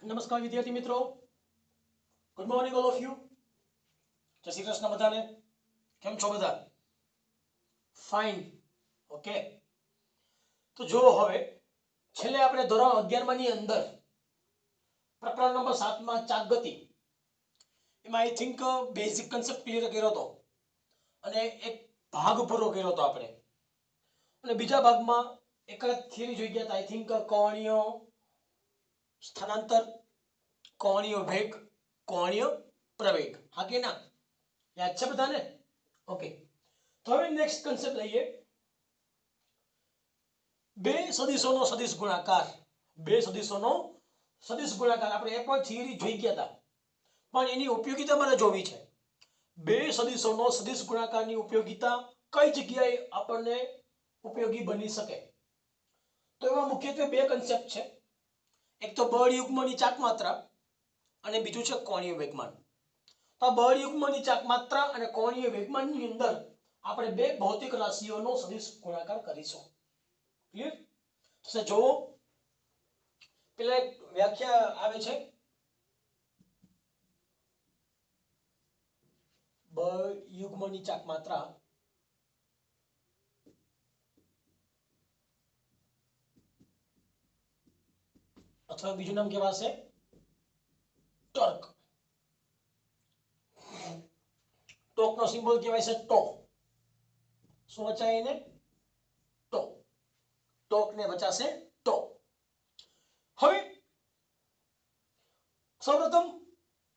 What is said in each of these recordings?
નમસ્કાર વિદ્યાર્થી મિત્રો, good morning all of you. જય શ્રી કૃષ્ણ બધાને. કેમ છો બધા? ફાઇન. ઓકે. તો જો હવે છેલ્લે આપણે ધોરણ 11 ની અંદર પ્રકરણ નંબર 7 માં ચાક ગતિ એમાં I think basic concept clear કર્યો હતો અને એક ભાગ પૂરો કર્યો હતો આપણે. અને બીજા ભાગમાં એક થિયરી જોઈ ગયા હતા. આઈ થિંક કોણીય સ્થાનાંતર, કોણીય વેગ, કોણીય પ્રવેગ. હા કે ના? યાદ છે બધાને? ઓકે. તો હવે નેક્સ્ટ કન્સેપ્ટ લઈએ. બે સદિશોનો સદિશ ગુણાકાર. બે સદિશોનો સદિશ ગુણાકાર આપણે એક પણ થિયરી જોઈ ગયા હતા, પણ એની ઉપયોગિતા મારે જોવી છે. બે સદિશોનો સદિશ ગુણાકારની ઉપયોગિતા કઈ જગ્યાએ આપણને ઉપયોગી બની શકે? તો એમાં મુખ્યત્વે બે કન્સેપ્ટ છે. એક તો બળ યુગ્મની ચાક માત્રા અને બીજું છે કોણીય વેગમાન. તો આ બળ યુગ્મની ચાક માત્રા અને કોણીય વેગમાનની અંદર આપણે બે ભૌતિક રાશિઓનો સદિશ ગુણાકાર કરીશું. ક્લિયર? તો જોવો, પેલા એક વ્યાખ્યા આવે છે. બળ યુગ્મની ચાક માત્રા અથવા બીજું નામ કહેવાશે ટોર્ક. ટોર્કનો સિમ્બોલ કહેવાય છે ટો. શું વચાય એને? ટો. ટોર્કને વચાશે ટો. હવે સૌપ્રથમ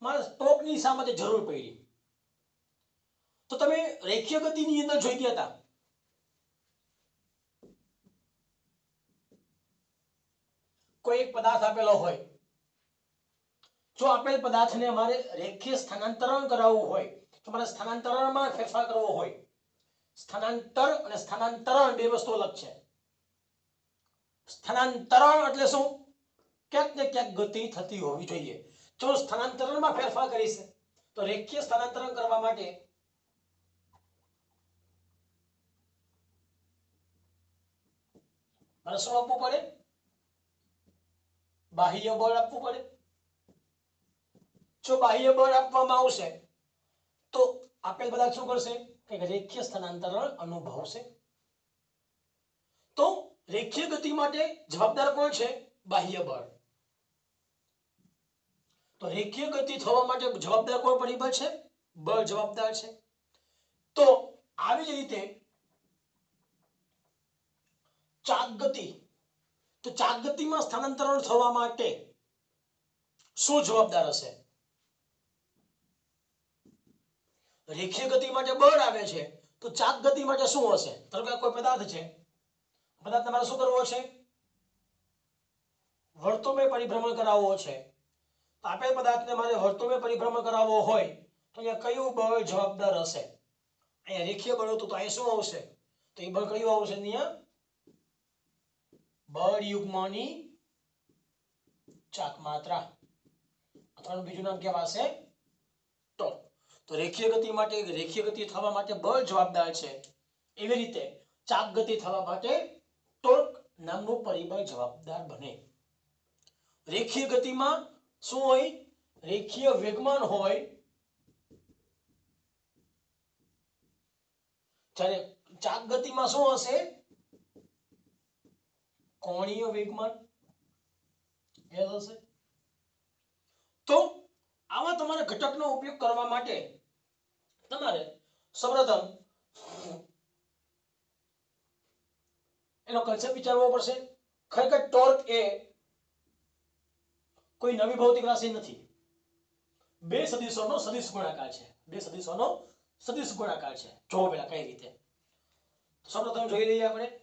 મારે ટોર્કની શા માટે જરૂર પડી? તો તમે રેખીય ગતિની અંદર જોઈ ગયા હતા. કોઈ એક પદાર્થ આપેલો હોય, જો આપેલ પદાર્થને અમારે રેખીય સ્થાનાંતરણ કરાવવું હોય, તમારે સ્થાનાંતરણમાં ફેરફાર કરવો હોય. સ્થાનાંતર અને સ્થાનાંતરણ બે વસ્તુ અલગ છે. સ્થાનાંતરણ એટલે શું? ક્યાંક ને ક્યાંક ગતિ થતી હોવી જોઈએ. જો સ્થાનાંતરણમાં ફેરફાર કરીશ તો રેખીય સ્થાનાંતરણ કરવા માટે મારે શું આપવું પડે? બાહ્ય બળ આપવું પડે. જો બાહ્ય બળ આપવામાં આવશે તો આપેલ પદાર્થ શું કરશે? કે રેખીય સ્થાનાંતરણ અનુભવશે. તો રેખીય ગતિ માટે જવાબદાર કોણ છે? બાહ્ય બળ. તો રેખીય ગતિ થવા માટે જવાબદાર કોણ પરિબળ છે? બળ જવાબદાર છે. તો આવી જ રીતે ચાક ગતિ, તો ચાક ગતિમાં સ્થાનાંતરણ થવા માટે શું જવાબદાર હશે? રેખીય ગતિ માટે બળ આવે છે, તો ચાક ગતિ માટે શું હશે? ધારો કે કોઈ પદાર્થ છે, પદાર્થ તમારે શું કરવો છે? વર્તુળમય પરિભ્રમણ કરાવવો છે. આપેલ પદાર્થને મારે વર્તુળમય પરિભ્રમણ કરાવવો હોય તો અહીંયા કયું બળ જવાબદાર હશે? અહીંયા રેખીય બળ હતું તો અહીંયા શું આવશે? તો એ બળ કયું આવશે? અહીંયા બળ યુગ્મની ચાક માત્રા, અથવા બીજું નામ કહેવાશે ટોર્ક. તો રેખીય ગતિ માટે, રેખીય ગતિ થવા માટે બળ જવાબદાર છે. એવી રીતે ચાક ગતિ થવા માટે ટોર્ક નામનું પરિબળ જવાબદાર બને. રેખીય ગતિમાં શું હોય? રેખીય વેગમાન હોય. જ્યારે ચાક ગતિમાં શું હશે? કોણીય વેગમાન એ હશે. તો આવા તમારે ઘટકનો ઉપયોગ કરવા માટે તમારે સૌપ્રથમ એનો કન્સેપ્ટ વિચારવો પડશે. ખરેખર ટોર્ક એ કોઈ નવી ભૌતિક રાશિ નથી. બે સદિશોનો સદિશ ગુણાકાર છે. બે સદિશોનો સદિશ ગુણાકાર છે. જો પેલા કઈ રીતે સૌપ્રથમ જોઈ લઈએ આપણે.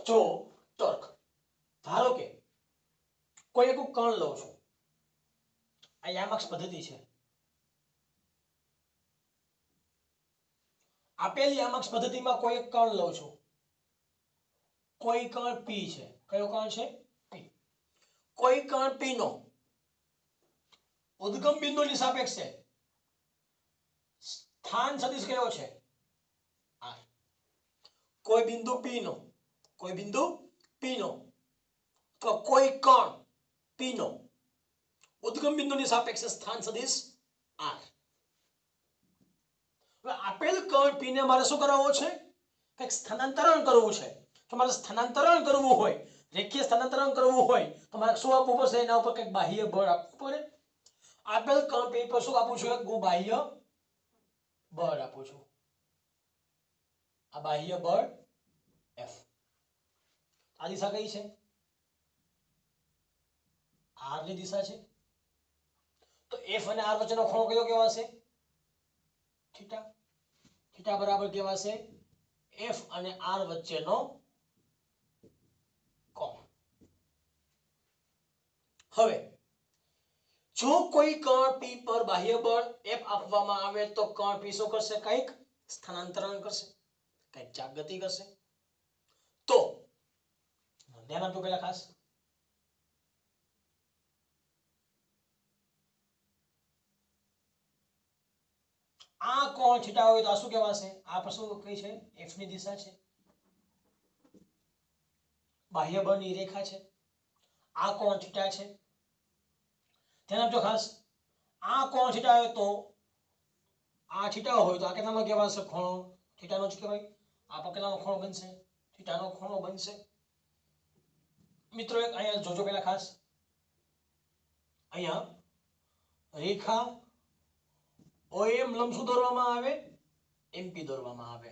જો ટોર્ક, ધારો કે કોઈ એક કણ લઉં છું. આ યામાક્ષ પદ્ધતિ છે. આપેલ યામાક્ષ પદ્ધતિમાં કોઈ એક કણ લઉં છું. કોઈ કણ P છે, કયો કણ છે? P. કોઈ કણ P નો ઉદ્ગમ બિંદુની સાપેક્ષે સ્થાન સદિશ કયો છે? R. કોઈ બિંદુ P નો તો કોઈ કણ P નો ઉદ્ગમ બિંદુની સાપેક્ષે સ્થાન સદિશ R. હવે આપેલ કણ P ને મારે શું કરાવવો છે? કંઈક સ્થાનાંતરણ કરવું છે. જો મારે સ્થાનાંતરણ કરવું હોય, રેખીય સ્થાનાંતરણ કરવું હોય તો મારે શું આપવું પડશે? એના ઉપર કંઈક બાહ્ય બળ આપવું પડે. આપેલ કણ P પર શું આપું છું? હું બાહ્ય બળ આપું છું. આ બાહ્ય બળ F. આ દિશા કઈ છે? R ની દિશા છે. તો F અને R વચ્ચેનો ખૂણો કયો કહેવાશે? થીટા. થીટા બરાબર કહેવાશે F અને R વચ્ચેનો કોણ. હવે જો કોઈ કણ P પર બાહ્ય બળ F આપવામાં આવે તો કણ P શું કરશે? કંઈક સ્થાનાંતરણ કરશે, કંઈક ચાપગતિ કરશે. તો ધ્યાન આપજો પહેલા ખાસ. આ કોણ થીટા હોય તો આ શું કહેવાશે? આ પર શું કઈ છે? F ની દિશા છે, બાહ્ય બળની રેખા છે. આ કોણ થીટા છે. ધ્યાન આપજો ખાસ. આ કોણ થીટા હોય તો આ થીટા હોય તો આ કેટલાનો કહેવાશે? ખૂણો થીટાનો જ કહેવાય. આ પર કેટલાનો ખૂણો બનશે? થીટાનો ખૂણો બનશે. મિત્રો એક અહીંયા જોજો પહેલા ખાસ. અહીંયા રેખા OM લંબ શું દોરવામાં આવે? MP દોરવામાં આવે.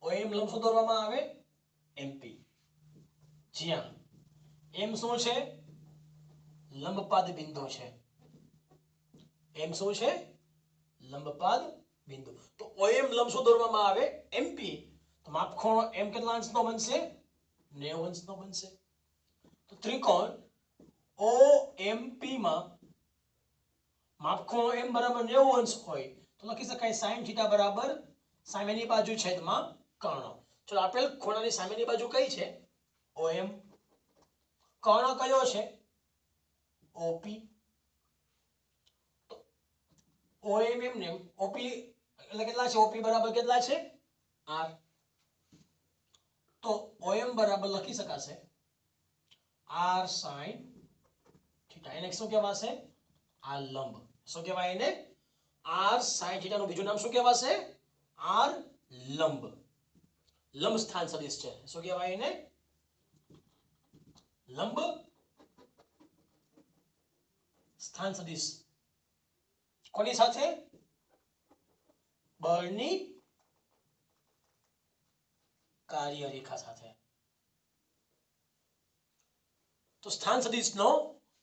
OM લંબ શું દોરવામાં આવે? MP. જ્યાં M શું છે? લંબપાદ બિંદુ છે. M શું છે? લંબપાદ બિંદુ. તો OM લંબ શું દોરવામાં આવે? MP. તો માપખૂણો M કેટલા અંશનો બનશે? 90 અંશનો બનશે. તો ત્રિકોણ OMP માં માપખૂણો M બરાબર 90 અંશ હોય તો લખી શકાય sin થીટા બરાબર સામેની બાજુ છેદમાં કર્ણ. ચલો આપેલ ખૂણાની સામેની બાજુ કઈ છે? OM. કર્ણ કયો છે? OP. OM એમને OP એટલે કેટલા છે? OP બરાબર કેટલા છે? R. તો OM બરાબર લખી શકાશે R sin થીટા. એને શું કહેવાશે? આ લંબ. શું કહેવાય એને? R sin થીટા નું બીજું નામ શું કહેવાશે? R લંબ. લંબ સ્થાન સદિશ છે. શું કહેવાય એને? લંબ સ્થાન સદિશ. કોની સાથે? બળની કાર્ય રેખા સાથે. તો સ્થાન સદિશનો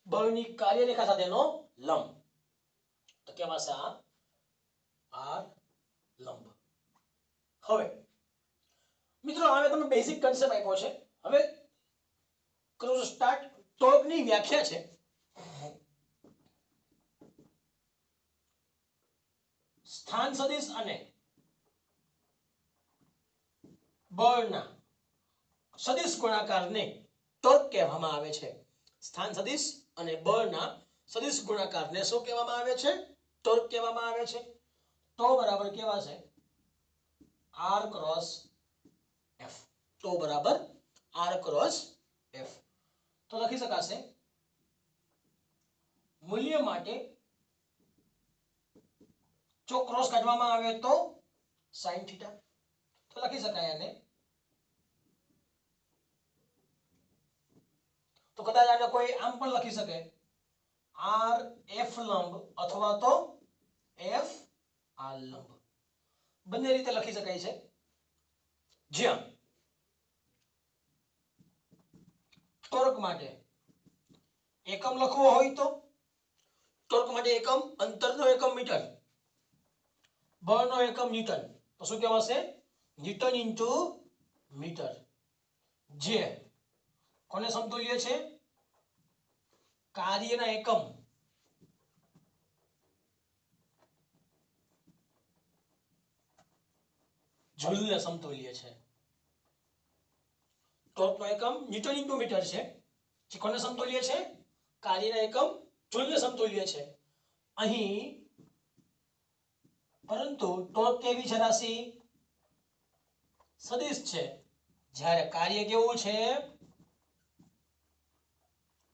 બળની કાર્ય રેખા સાથેનો લંબ તો કહેવાશે આ R લંબ. હવે મિત્રો હવે તમે બેઝિક કન્સેપ્ટ આપ્યો છે. હવે કરો સ્ટાર્ટ. ટોર્કની વ્યાખ્યા છે સ્થાન સદિશ અને બળના સદિશ ગુણાકારને ટોર્ક કહેવામાં આવે છે. સ્થાન સદિશ અને બળના સદિશ ગુણાકારને શું કહેવામાં આવે છે? ટોર્ક કહેવામાં આવે છે. તો બરાબર કહેવાશે R ક્રોસ F. તો બરાબર R ક્રોસ F. તો લખી શકાશે મૂલ્ય માટે જો ક્રોસ કાઢવામાં આવે તો sin થીટા. તો લખી શકાય આને તો કદાચ આને કોઈ આમ પણ લખી શકે R F લંબ અથવા તો F R લંબ. બંને રીતે લખી શકાય છે. જ્યાં ટોર્ક માટે એકમ લખવો હોય તો ટોર્ક માટે એકમ અંતરનો એકમ મીટર, બળનો એકમ ન્યૂટન. તો શું કહેવાશે? Newton into metre. જે કોને સમતુલ્ય છે? કાર્યના એકમ જૂલને સમતુલ્ય છે. ટોર્કનો એકમ ન્યૂટન ઇન્ટુ મીટર છે, જે કોને સમતુલ્ય છે? કાર્યના એકમ જૂલને સમતુલ્ય છે અહીં. પરંતુ ટોર્ક કેવી છે રાશિ? સદિશ છે, જ્યારે કાર્ય કેવું છે?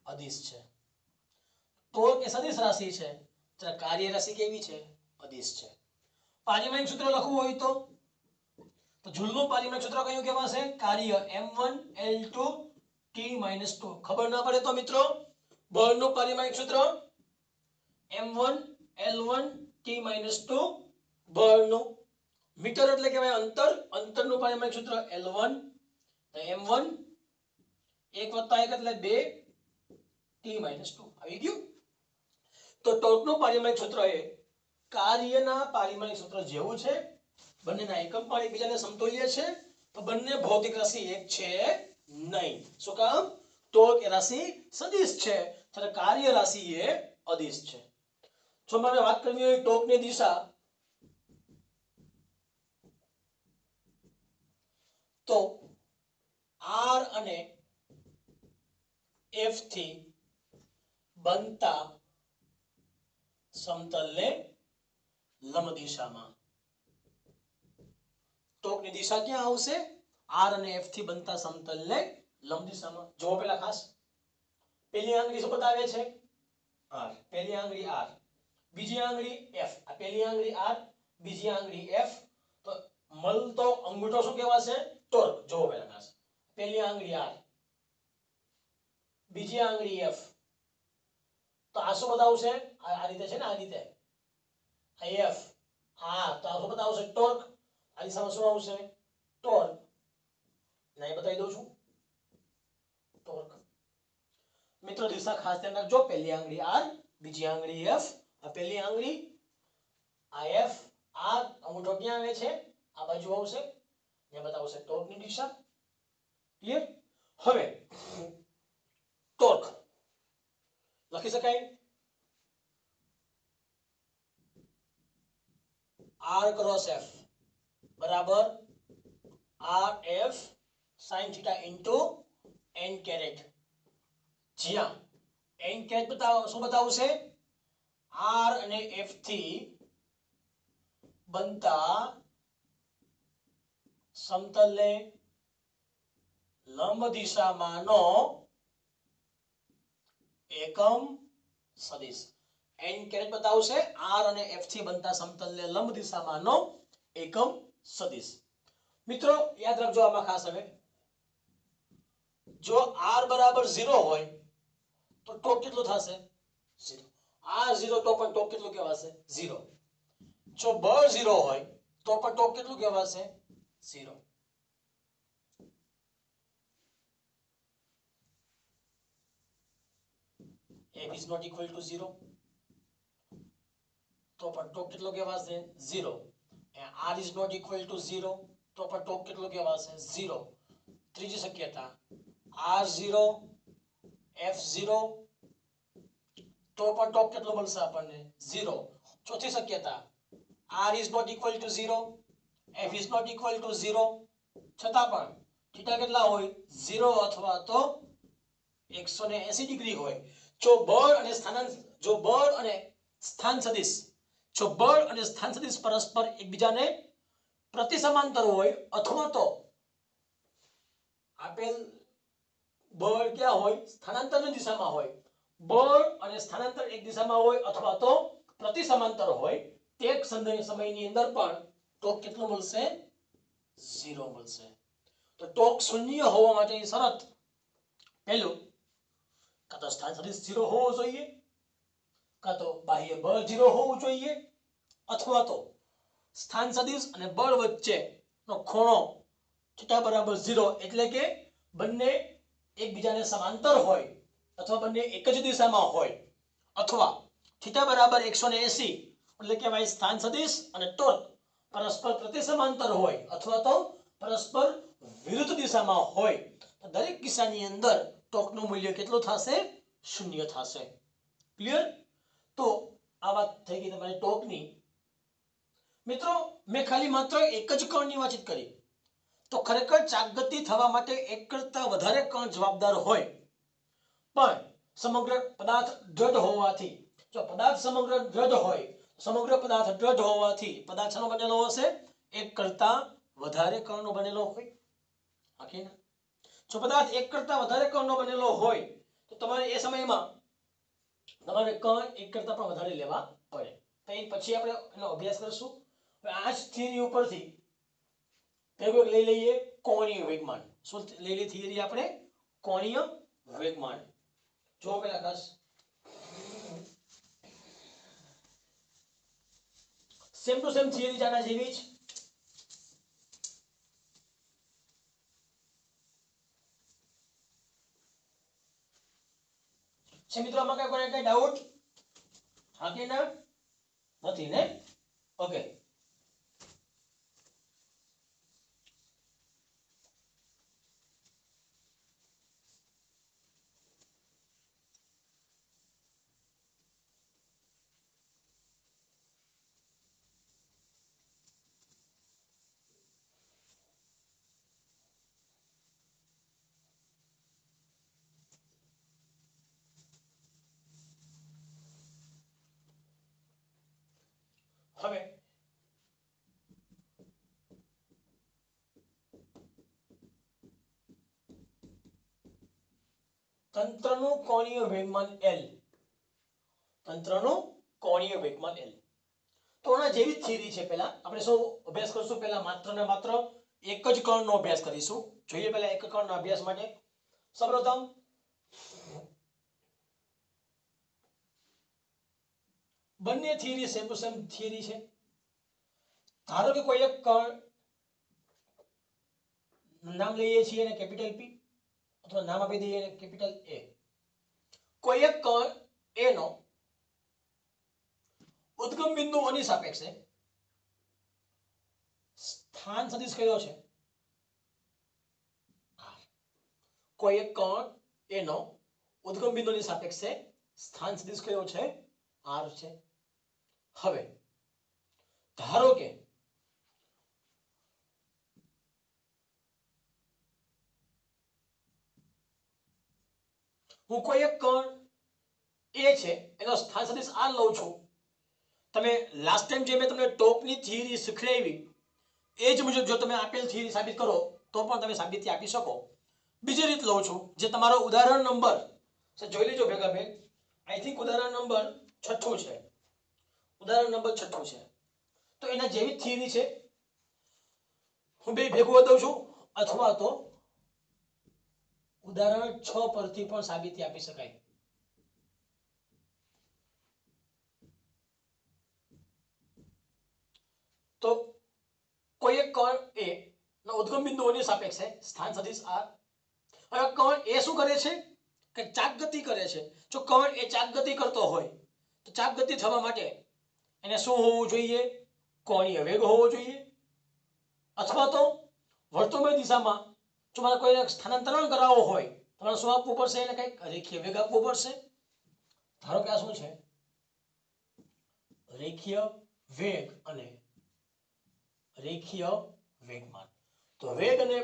અદિશ છે. ટોર્ક એ સદિશ રાશિ છે, જ્યારે કાર્ય રાશિ કેવી છે? અદિશ છે. પારિમાણિક સૂત્ર લખવું હોય તો જૂલનું પારિમાણિક સૂત્ર કયું કહેવાશે? કાર્ય m1l2 t-2. ખબર ના પડે તો મિત્રો બળનું પારિમાણિક સૂત્ર m1l1 t-2 બળનું. મીટર એટલે કહેવાય અંતર, અંતરનું પારિમાણિક સૂત્ર l1 m1 1 + 1 એટલે 2 t-2. આવી ગયું. તો ટોર્કનું પારિમાણિક સૂત્ર એ કાર્યના પારિમાણિક સૂત્ર જેવું છે. બંનેના એકમ પણ એકબીજાને સમતુલ્ય છે, તો બંને ભૌતિક રાશિ એક છે નહીં. શું કામ? ટોર્ક એ રાશિ સદિશ છે, ત્યારે કાર્ય રાશિ એ અદિશ છે. જો મારે વાત કરવી હોય ટોર્કની દિશા, તો r અને f થી બનતા સમતલને લંબ દિશામાં. ટોર્કની દિશા ક્યાં આવશે? r અને f થી બનતા સમતલને લંબ દિશામાં. જો પેલા ખાસ પહેલી આંગળી શું બતાવે છે? r. પહેલી આંગળી r, બીજી આંગળી f. આ પહેલી આંગળી r, બીજી આંગળી f. તો મળતો અંગૂઠો શું કહેવાશે? ટોર્ક. જો પેલા ખાસ પહેલી આંગળી r, બીજી આંગળી f. તો આ શું બતાવશે? આ રીતે છે ને, આ રીતે આ f. હા, તો આ શું બતાવશે? ટોર્ક. આ દિશામાં શું આવશે? ટોર્ક. નહીં બતાવી દઉં છું ટોર્ક. મિત્રો દિશા ખાસ ધ્યાન રાખજો. પહેલી આંગળી r, બીજી આંગળી f. આ પહેલી આંગળી, આ f, આ અંગૂઠો ક્યાં આવે છે? આ બાજુ આવશે. એ બતાવશે ટોર્કની દિશા. ક્લિયર? હવે ટોર્ક લખી શકાય r ક્રોસ f બરાબર rf sin θ into n caret. જ્યાં n કેરેટ શું બતાવશે? r અને f થી બનતા સમતલને લંબ દિશામાંનો એકમ સદિશ. n કેરેટ બતાવશે r અને f થી બનતા સમતલને લંબ દિશામાંનો એકમ સદિશ. મિત્રો યાદ રાખજો આમાં ખાસ, હવે જો r બરાબર 0 હોય તો ટોર્ક કેટલું થશે? 0. r 0 તો પણ ટોર્ક કેટલું કહેવાશે? 0. જો બળ 0 હોય તો પણ ટોર્ક કેટલું કહેવાશે? 0. f is not equal to 0 તો પણ ટોર્ક કેટલો કહેવાશે? 0. r is not equal to 0 તો પણ ટોર્ક કેટલો કહેવાશે? 0. ત્રીજી શક્યતા r0 f0 તો પણ ટોર્ક કેટલો મળશે આપણને? 0. ચોથી શક્યતા r is not equal to 0 f is not equal to 0 છતાં પણ થીટા કેટલા હોય? 0 અથવા તો 180 ડિગ્રી હોય. જો બળ અને સ્થાન સદિશ પરસ્પર એકબીજાને પ્રતિસમાંતર હોય, અથવા તો આપેલ બળ ક્યાં હોય? સ્થાનાંતરની દિશામાં હોય. બળ અને સ્થાનાંતર એક દિશામાં હોય અથવા તો પ્રતિસમાંતર હોય, તે સમયની અંદર પણ ટોર્ક કેટલો મળશે? 0 મળશે. તો ટોર્ક શૂન્ય હોવા માટેની શરત પહેલું, કાં તો સ્થાન સદિશ 0 હોવો જોઈએ, કાં તો બાહ્ય બળ 0 હોવું જોઈએ, અથવા તો સ્થાન સદિશ અને બળ વચ્ચેનો ખૂણો θ બરાબર 0 એટલે કે બંને એકબીજાને સમાંતર હોય, અથવા બંને એક જ દિશામાં હોય, અથવા θ બરાબર 180 એટલે કે ભાઈ સ્થાન સદિશ અને ટોર્ક પરસ્પર પ્રતિસમાંતર હોય, અથવા તો પરસ્પર વિરુદ્ધ દિશામાં હોય. તો દરેક કિસ્સાની અંદર ટોર્કનું મૂલ્ય કેટલું થશે? 0 થશે. ક્લિયર? તો આ વાત થઈ ગઈ તમારી ટોર્કની. મિત્રો મેં ખાલી માત્ર એક જ કર્ણની વાતચીત કરી. તો ખરેખર ચાકગતિ થવા માટે એક કરતા વધારે કણ જવાબદાર હોય, પણ સમગ્ર પદાર્થ દ્રઢ હોવાથી, જો પદાર્થ સમગ્ર દ્રઢ હોય, સમગ્ર પદાર્થ દ્રઢ હોવાથી પદાર્થ શેનો બનેલો હશે? એક કરતા વધારે કણનો બનેલો હોય. ઓકે ને? જો પદાર્થ એક કરતા વધારે કણનો બનેલો હોય તો તમારે એ સમયમાં તમારે કણ એક કરતા પણ વધારે લેવા પડે. તો એ પછી આપણે એનો અભ્યાસ કરશું. આ જ થિયરી ઉપરથી ભેગું લઈ લઈએ કોણીય વેગમાન. શું લઈ લઈએ થિયરી આપણે? કોણીય વેગમાન. જો પેલા દસ સેમ ટુ સેમ થિયરી જાણા જેવી જ. છે મિત્રો, આમાં કઈ ડાઉટ? હા કે ના? નથી ને? ઓકે. હવે તંત્રનું કોણીય વેગમાન L. તંત્રનું કોણીય વેગમાન L. તો આના જેવી જ થિયરી છે. પહેલા આપણે શું અભ્યાસ કરશું? પહેલા માત્ર ને માત્ર એક જ કણનો અભ્યાસ કરીશું. જોઈએ પહેલા એક કણના અભ્યાસ માટે સૌપ્રથમ બંને theory same to same theory છે. ધારો કે કોઈ એક કણ નામ લઈએ છીએ એને કેપિટલ P, અથવા નામ આપી દઈએ એને કેપિટલ A. કોઈ એક કણ A નો ઉદ્ગમ બિંદુઓની સાપેક્ષે સ્થાન સદિશ કયો છે? કોઈ એક કણ A નો ઉદ્ગમ બિંદુની સાપેક્ષે સ્થાન સદિશ કયો છે? R છે. હવે ધારો કે હું કોઈ એક કણ A છે એનો સ્થાન સદિશ R લઉં છું. તમે લાસ્ટ ટાઈમ જે મેં તમને ટોપની થિયરી શીખવાડી એ જ મુજબ જો તમે આપેલ થિયરી સાબિત કરો તો પણ તમે સાબિતી આપી શકો. બીજી રીત લઉં છું, જે તમારો ઉદાહરણ નંબર જોઈ લેજો ભેગા ભેગ. આઈ થિંક ઉદાહરણ નંબર 6 છે. ઉદાહરણ નંબર 6 છે. તો એના જેવી થિયરી છે. હું બે ભેગું દઉં છું, અથવા તો ઉદાહરણ 6 પરથી પણ સાબિતી આપી શકાય. તો કોઈ એક કણ A નો ઉદ્ગમ બિંદુઓની સાપેક્ષે સ્થાન સદિશ R. હવે કણ A શું કરે છે કે ચાકગતિ કરે છે. જો કણ એ ચાકગતિ કરતો હોય તો ચાકગતિ થવા માટે એને શું હોવું જોઈએ? કોણીય વેગ હોવો જોઈએ. અથવા તો વર્તુળમય દિશામાં જો મારે કોઈને સ્થાનાંતરણ કરાવવો હોય તમારે શું આપવું પડશે? એને કંઈક રેખીય વેગ આપવો પડશે. ધારો કે આ શું છે? રેખીય વેગ અને રેખીય વેગમાન. તો વેગ અને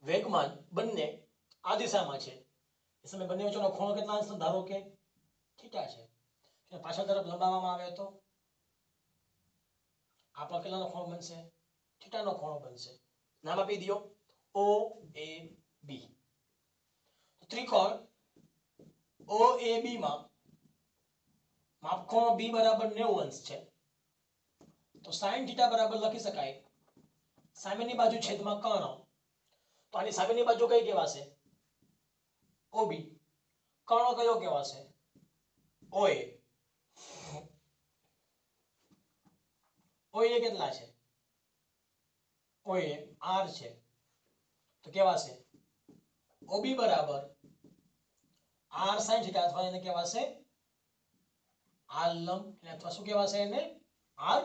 વેગમાન બંને આ દિશામાં છે. એ સમય બંને વચ્ચેનો ખૂણો કેટલા હશે? ધારો કે થીટા છે. પાછળ તરફ લંબાવવામાં આવે તો આ પણ કેટલાનો ખૂણો બનશે? થીટાનો ખૂણો બનશે. નામ આપી દો OAB. ત્રિકોણ OAB માં માપખૂણો B બરાબર 90 અંશ છે. તો sin થીટા બરાબર લખી શકાય સામેની બાજુ છેદમાં કર્ણ. તો આની સામેની બાજુ કઈ કહેવાશે? OB. કર્ણ કયો કહેવાશે? OA. OA કેટલા છે? OA R છે. તો કહેવાશે OB બરાબર R sin થીટા, અથવા એને કહેવાશે R લંબ, અથવા શું કહેવાશે એને? R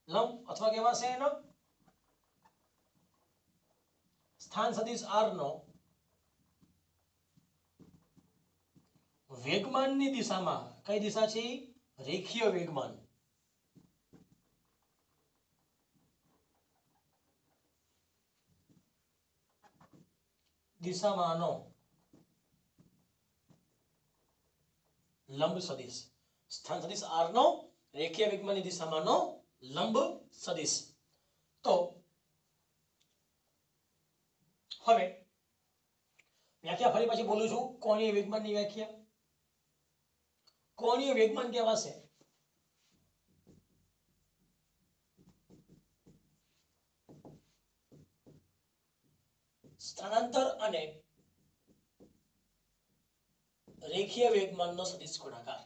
લંબ, અથવા કહેવાશે એનો સ્થાન સદિશ R નો વેગમાનની દિશામાં. કઈ દિશા છે? રેખીય વેગમાન. દિશામાંનો લંબ સદિશ, સ્થાન સદિશ r નો રેખીય વેગમાનની દિશામાંનો લંબ સદિશ. તો હવે વ્યાખ્યા ફરી પાછી બોલું છું. કોણીય વેગમાનની વ્યાખ્યા. કોણીય વેગમાન કહેવાશે સ્થાનાંતર અને રેખીય વેગમાનનો સદિશ ગુણાકાર.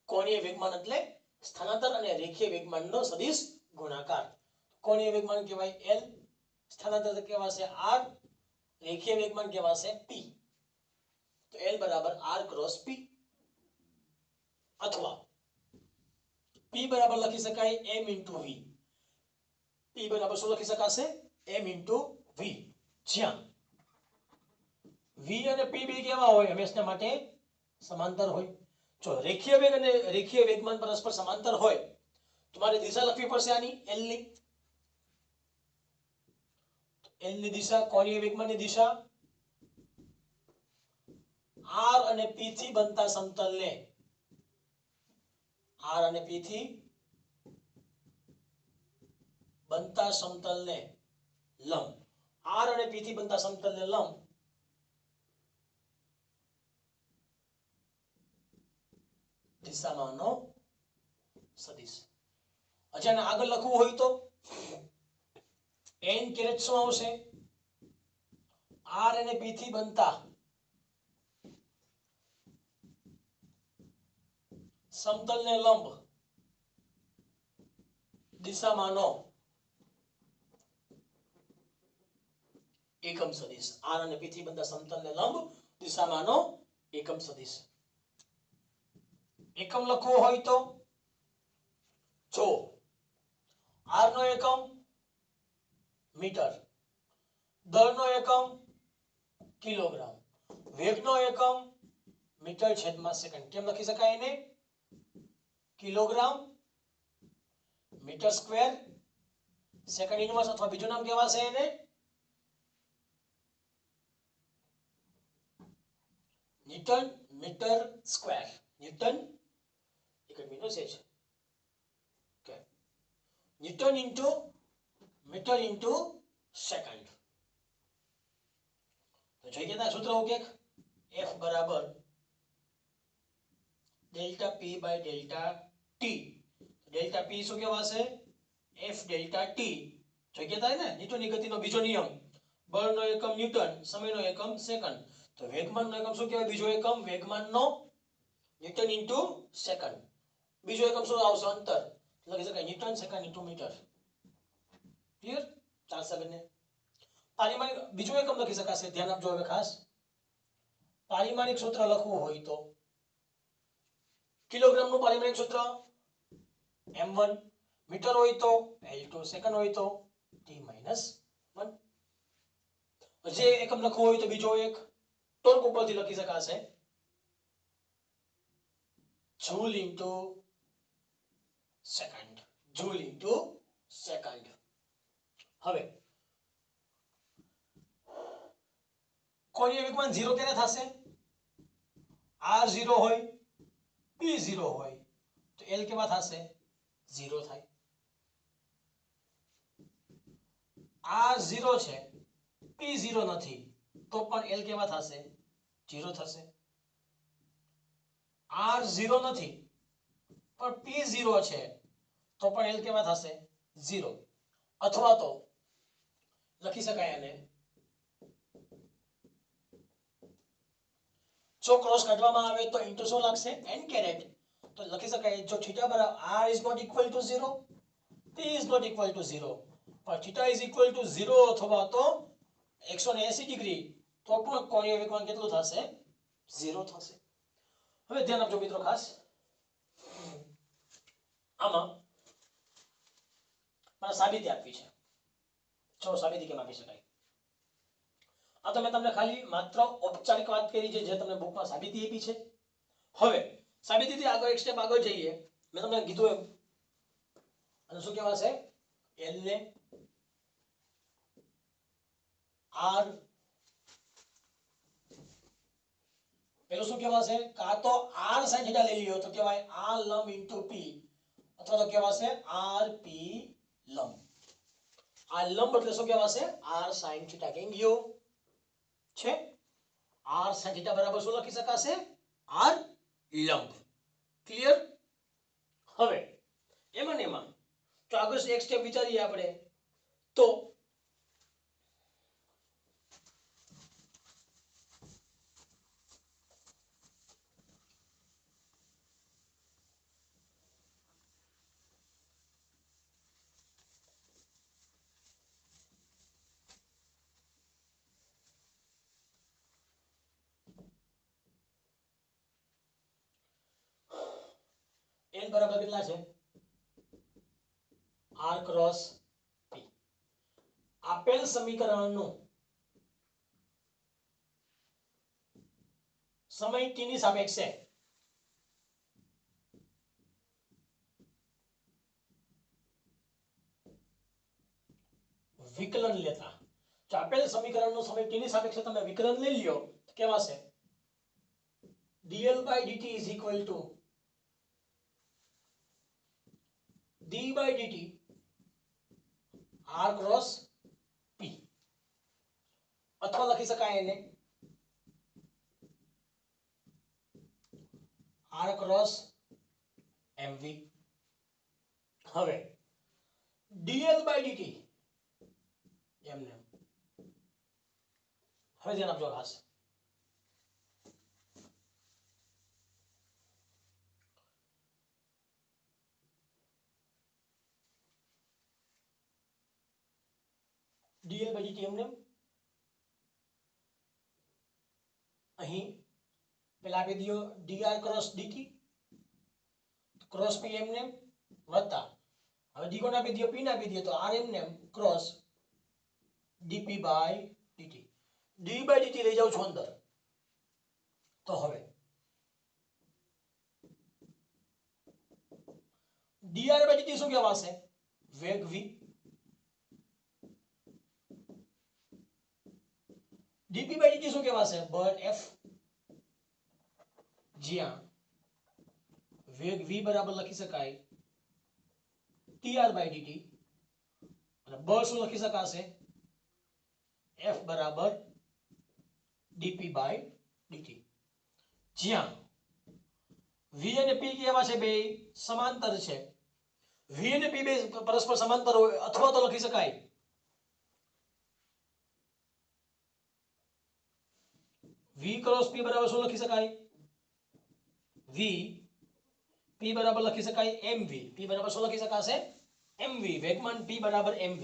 કોણીય વેગમાન એટલે સ્થાનાંતર અને રેખીય વેગમાનનો સદિશ ગુણાકાર. કોણીય વેગમાન કહેવાય L, સ્થાનાંતર કહેવાશે R, રેખીય વેગમાન કહેવાશે P. તો L બરાબર R ક્રોસ P, અથવા P બરાબર લખી શકાય M into V. P બરાબર શું લખી શકાશે? M into V. જ્યાં V અને P બે કેવા હોય? હંમેશા માટે સમાંતર હોય. જો રેખીય વેગ અને રેખીય વેગમાન પરસ્પર સમાંતર હોય તો મારે દિશા લખવી પડશે આની L ની. L ની દિશા, કોણીય વેગમાનની દિશા R અને P થી બનતા સમતલને, R અને P થી બનતા સમતલને લંબ, R અને P થી બનતા સમતલને લંબ દિશામાંનો સદિશ. અચાનક આગળ લખવું હોય તો n કેરેટ શું આવશે? R અને P થી બનતા સમતલને લંબ દિશામાંનો એકમ સદિશ. R અને P થી બનતા સમતલને લંબ દિશામાંનો એકમ સદિશ. એકમ લખવો હોય તો જો R નો એકમ મીટર, દળનો એકમ કિલોગ્રામ, વેગનો એકમ મીટર છેદમાં સેકન્ડ. કેમ લખી શકાય એને? Kilogram metre square second inverse, અથવા બીજું નામ કહેવાશે એને ન્યૂટન મીટર સ્ક્વેર. ન્યૂટન એક મીટર છે, okay, newton into metre into second. તો જોઈ ગયા સૂત્ર ઓકે. F બરાબર delta P by delta T. Delta P શું કહેવાશે? F delta T. જોઈ ગયા ને ન્યૂટનની ગતિનો બીજો નિયમ, બળનો એકમ ન્યૂટન, સમયનો એકમ સેકન્ડ. તો વેગમાનનો એકમ શું કહેવાય? બીજો એકમ વેગમાનનો ન્યૂટન ઇન્ટુ સેકન્ડ. બીજો એકમ શું આવશે? અંતર. લખી શકાય newton second into metre. Clear? ચાલશે બંને. પારિમાણિક બીજો એકમ લખી શકાશે. ધ્યાન આપજો હવે ખાસ. પારિમાણિક સૂત્ર લખવું હોય તો કિલોગ્રામનું પારિમાણિક સૂત્ર m1, મીટર હોય તો L2, સેકન્ડ હોય તો T-1. જે એકમ લખવું હોય તો બીજો એક ટોર્ક ઉપરથી લખી શકાશે joule into second. Joule into second. હવે કોણીય વેગમાન 0 ક્યારે થશે? R 0 હોય, P 0 હોય તો L કેવા થશે? 0 થાય. R 0 છે, P 0 નથી તો પણ L કેવા થશે? 0 થશે. R 0 નથી પણ P 0 છે તો પણ L કેવા થશે? 0. અથવા તો લખી શકાય આને જો ક્રોસ કાઢવામાં આવે તો ઇન્ટુ શું લાગશે? n caret. તો લખી શકાય જો થીટા બરાબર r is not equal to 0, p is not equal to 0, પણ થીટા ઇઝ ઇક્વલ ટુ 0 અથવા તો 180 ડિગ્રી તો પણ કોણીય વેગમાન કેટલું થશે? 0 થશે. હવે ધ્યાન આપજો મિત્રો ખાસ. આમાં મને સાબિતી આપવી છે. ચલો સાબિતી કેમ આપી શકાય? આ તો મેં તમને ખાલી માત્ર ઔપચારિક વાત કરી છે, જે તમને બુકમાં સાબિતી આપી છે. હવે સાબિતીથી આગળ એક સ્ટેપ આગળ જઈએ. મેં તમને કીધું એમ અને શું કહેવાશે? L ને R પેલું શું કહેવાશે? કાં તો r sin θ લઈ લ્યો તો કહેવાય r લંબ ઇન્ટુ p, અથવા તો કહેવાશે r p લંબ. આ લંબ એટલે શું કહેવાશે? r sin θ. કેમ ગયો છે? r sin θ બરાબર શું લખી શકાશે? r લંબ. ક્લિયર? હવે એમાં ને એમાં તો આગળ એક સ્ટેપ વિચારીએ આપણે. તો n બરાબર કેટલા છે? r cross p. આપેલ સમીકરણનું સમય t ની સાપેક્ષે વિકલન લેતા, જો આપેલ સમીકરણનું સમય t ની સાપેક્ષે તમે વિકલન લઈ લ્યો તો કેવાશે? dl/dt is equal to d/dt r cross p, અથવા લખી શકાય એને r ક્રોસ mv. હવે dl/dt એમને હવે ધ્યાન આપજો ખાસ. dl/dt એમને અહીં પેલા આપી દો dr cross dt cross p એમને વત્તા, હવે d કોને આપી દો? p ને આપી દો તો r એમને ક્રોસ dp/dt. d/dt લઈ જાઉં છું અંદર તો હવે dr/dt શું કહેવાશે? વેગ v. dp/dt શું કહેવાશે? બળ f. જ્યાં વેગ v બરાબર લખી શકાય tr/dt અને બળ શું લખી શકાશે? f બરાબર dp/dt. જ્યાં v અને p કેવા છે? બે સમાંતર છે. v અને p બે પરસ્પર સમાંતર હોય, અથવા તો લખી શકાય v ક્રોસ p બરાબર શું લખી શકાય? v p બરાબર લખી શકાય mv. p બરાબર શું લખી શકાશે? mv. વેગમાન p બરાબર mv.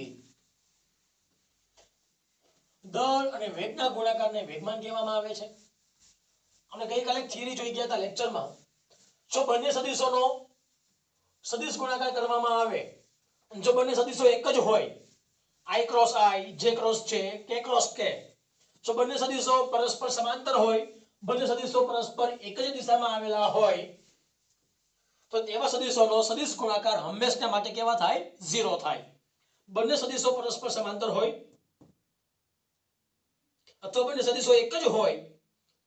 દળ અને વેગના ગુણાકારને વેગમાન કહેવામાં આવે છે. આપણે ગઈકાલે થિયરી જોઈ ગયા હતા લેક્ચરમાં. જો બંને સદિશોનો સદિશ ગુણાકાર કરવામાં આવે, જો બંને સદિશો એક જ હોય, i cross i, j cross j, k cross k, જો બંને સદિશો પરસ્પર સમાંતર હોય, બંને સદિશો પરસ્પર એક જ દિશામાં આવેલા હોય, તો એવા સદિશોનો સદિશ ગુણાકાર હંમેશા માટે કેવા થાય? 0 થાય. બંને સદિશો પરસ્પર સમાંતર હોય અથવા બંને સદિશો એક જ હોય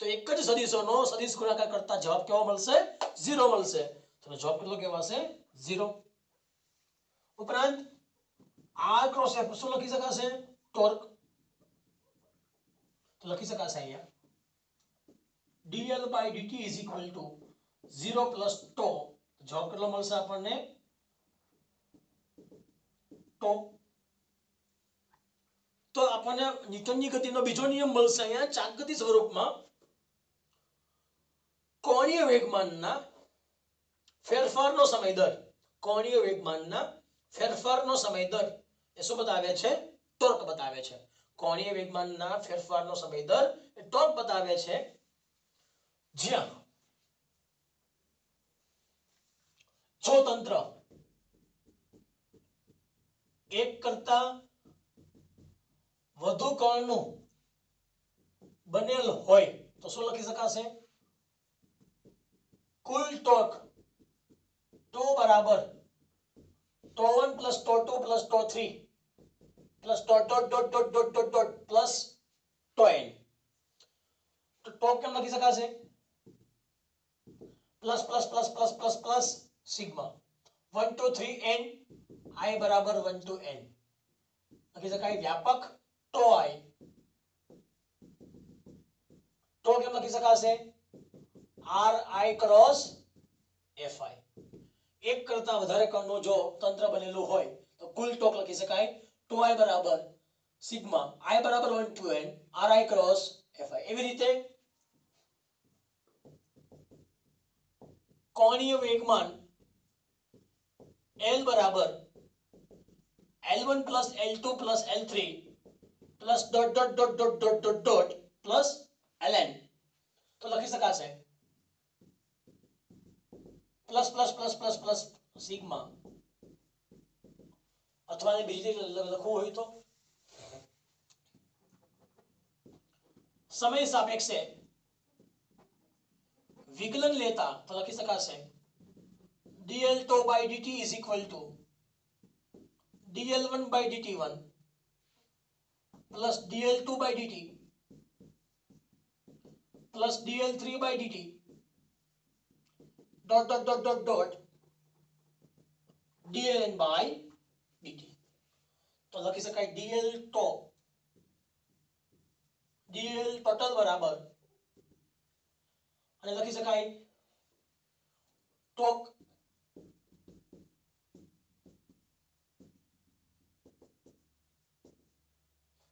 તો એક જ સદિશોનો સદિશ ગુણાકાર કરતા જવાબ કેવો મળશે? 0 મળશે. તો જવાબ કેટલો કહેવાશે? 0. ઉપરાંત r ક્રોસ f શું લખી શકાશે? ટોર્ક. તો લખી શકાશે અહીંયા dl/dt is equal to 0 plus τ. જવાબ કેટલો મળશે આપણને? τ. તો આપણને ન્યૂટનની ગતિનો બીજો નિયમ મળશે અહીંયા ચાકગતિ સ્વરૂપમાં. કોણીય વેગમાનના ફેરફારનો સમય દર, કોણીય વેગમાનના ફેરફારનો સમય દર એ શું બતાવે છે? ટોર્ક બતાવે છે. કોણીય વેગમાનના ફેરફારનો સમય દર એ ટોર્ક બતાવે છે. જ્યાં જો તંત્ર એક કરતા વધુ કણનું બનેલ હોય તો શું લખી શકાશે? કુલ ટોર્ક τ બરાબર τ1 plus τ2 plus τ3 plus dot dot dot dot dot dot dot plus τn. તો ટોર્ક કેમ લખી શકાશે? Plus plus plus plus plus plus sigma 1 to 3 n i બરાબર 1 to n લખી શકાય વ્યાપક ટો i તો કેમ લખી શકાશે r i ક્રોસ fi એક કરતા વધારે કણનું જો તંત્ર બનેલું હોય તો કુલ ટોક લખી શકાય ટો i બરાબર સિગ્મા i બરાબર 1 to n r i cross fi એવી રીતે કોણીય વેગમાન L બરાબર L1 plus L2 plus L3 plus dot dot dot dot dot dot dot plus Ln તો લખી શકાશે plus plus plus plus plus sigma અથવા બીજી રીતે લખવું હોય તો સમય સાપેક્ષે વિકલન લેતા તો લખી શકાશે dl to by dt is equal to dl1 by dt1 plus dl2 by dt plus dl3 by dt dot dot dot dot dot dln by dt તો લખી શકાય dl total બરાબર અને લખી શકાય ટોક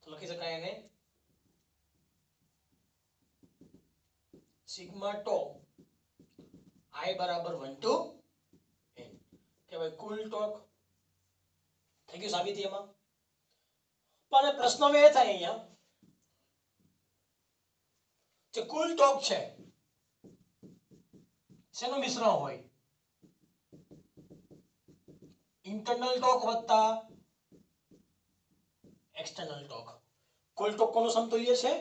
તો લખી શકાય એને સિગ્મા ટો i બરાબર 1 to n કે ભાઈ કુલ ટોક થઈ ગયું સાબિતી એમાં પણ પ્રશ્ન હવે એ થાય અહીંયા કે કુલ ટોક છે શેનું મિશ્રણ હોય ઇન્ટરનલ ટોક વત્તા એક્સટર્નલ ટોક કુલ ટોક કોનું સમતુલ્ય છે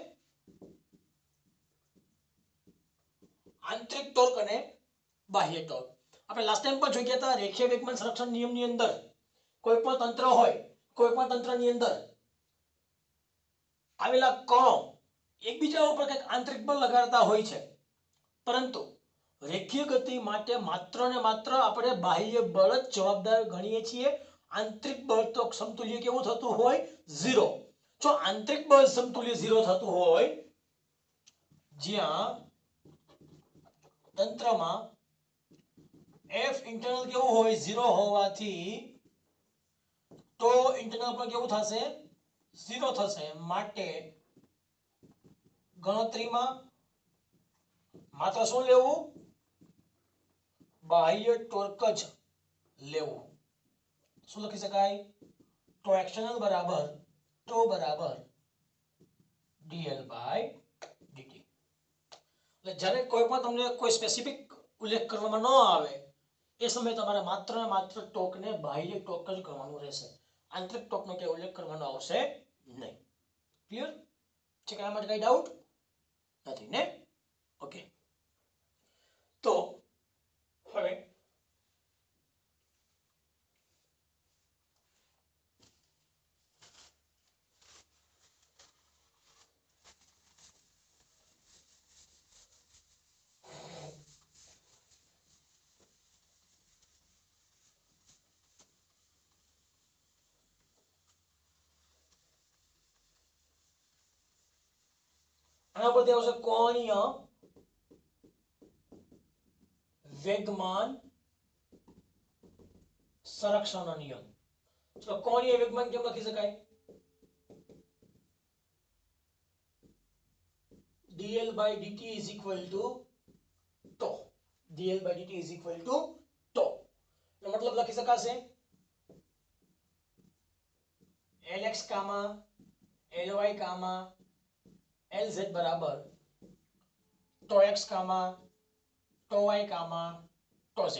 આંતરિક ટોર્ક અને બાહ્ય ટોર્ક આપણે લાસ્ટ ટાઈમ પણ જોઈ ગયા હતા રેખીય વેગમાન સંરક્ષણ નિયમની અંદર કોઈ પણ તંત્ર હોય કોઈ પણ તંત્રની અંદર આવેલા કણો એકબીજા ઉપર કંઈક આંતરિક બળ લગાડતા હોય છે પરંતુ રેખીય ગતિ માટે માત્ર ને માત્ર આપણે બાહ્ય બળ જ જવાબદાર ગણીએ છીએ આંતરિક બળ તો સમતુલ્ય કેવું થતું હોય 0 જો આંતરિક બળ સમતુલ્ય 0 થતું હોય જ્યાં તંત્રમાં F ઇન્ટરનલ કેવું હોય 0 હોવાથી તો ઇન્ટરનલ પર કેવું થશે 0 થશે માટે ગણતરીમાં માત્ર શું લેવું બાહ્ય ટોર્ક જ લેવું શું લખી શકાય તો એક્સટર્નલ બરાબર ટો બરાબર dl by dt એટલે જ્યારે કોઈ પણ તમને કોઈ સ્પેસિફિક ઉલ્લેખ કરવામાં ન આવે એ સમયે તમારે માત્ર ને માત્ર ટોકને બાહ્ય ટોક જ કરવાનું રહેશે આંતરિક ટોકનો કે ઉલ્લેખ કરવાનો આવશે નહીં ક્લિયર છે કે આ માટે કઈ ડાઉટ નથી ને ઓકે તો હવે આના પરથી આવશે કોણીય વેગમાન સંરક્ષણનો નિયમ ચલો કોણીય વેગમાન કેમ લખી શકાય dl by dt is equal to τ dl by dt is equal to τ એનો મતલબ લખી શકાશે lx ly lz બરાબર τ x τ y τ z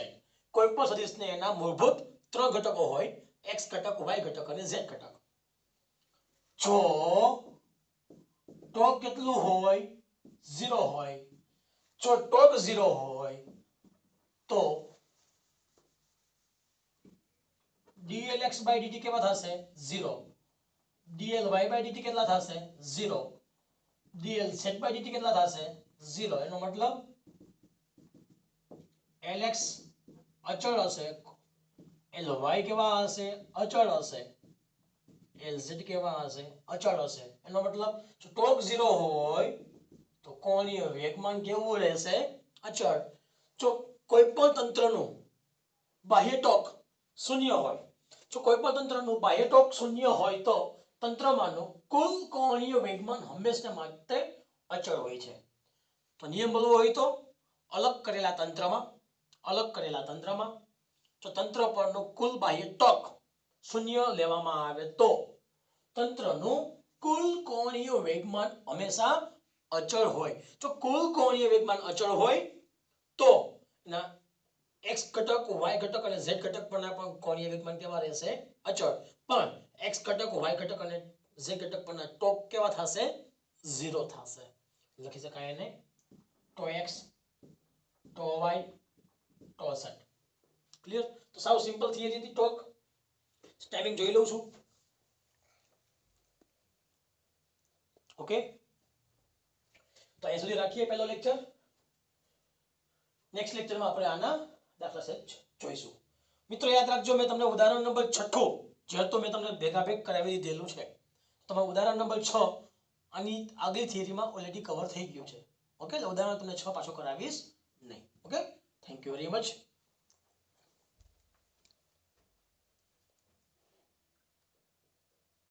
કોઈ પણ સદિશને એના મૂળભૂત ત્રણ ઘટકો હોય x ઘટક y ઘટક અને z ઘટક જો ટોક કેટલું હોય 0 હોય જો ટોક 0 હોય તો dlx by dt કેવા થશે 0 dly by dt કેટલા થશે 0 dlz by dt કેટલા થશે 0 એનો મતલબ lx અચળ હશે, ly કેવા હશે? અચળ હશે, lz કેવા હશે? અચળ હશે. એનો મતલબ જો ટોર્ક 0 હોય તો કોણીય વેગમાન કેવું રહેશે? અચળ. જો કોઈ પણ તંત્રનું બાહ્ય ટોર્ક શૂન્ય હોય, જો કોઈ પણ તંત્રનું બાહ્ય ટોર્ક શૂન્ય હોય તો તંત્રમાંનું કુલ કોણીય વેગમાન હંમેશા માટે અચળ હોય છે. તો નિયમ બોલવો હોય તો અલગ કરેલા તંત્રમાં જો તંત્ર પરનો કુલ બાહ્ય ટોર્ક શૂન્ય લેવામાં આવે તો તંત્રનું કુલ કોણીય વેગમાન હંમેશા અચળ હોય. જો કુલ કોણીય વેગમાન અચળ હોય તો ના x ઘટક, y ઘટક અને z ઘટક પરના પણ કોણીય વેગમાન કેવા રહેશે? અચળ. પણ x ઘટક, y ઘટક અને z ઘટક પરના ટોર્ક કેવા થશે? 0 થશે. લખી શકાય એને to x to y to z. Clear? તો સાવ સિમ્પલ થિયરી હતી ટોર્ક. ટાઈમિંગ જોઈ લઉં છું. ઓકે, તો અહીં સુધી રાખીએ પહેલો લેક્ચર. નેક્સ્ટ લેક્ચરમાં આપણે આના દાખલા સેટ જોઈશું. મિત્રો યાદ રાખજો, મેં તમને ઉદાહરણ નંબર 6 જે તો મેં તમને ભેગા ભેગ કરાવી દીધેલું છે. તમારું ઉદાહરણ નંબર 6 આની આગલી થિયરીમાં ઓલરેડી કવર થઈ ગયું છે. ઓકે, ઉદાહરણ તમને 6 પાછો કરાવીશ નહીં. Okay, thank you very much.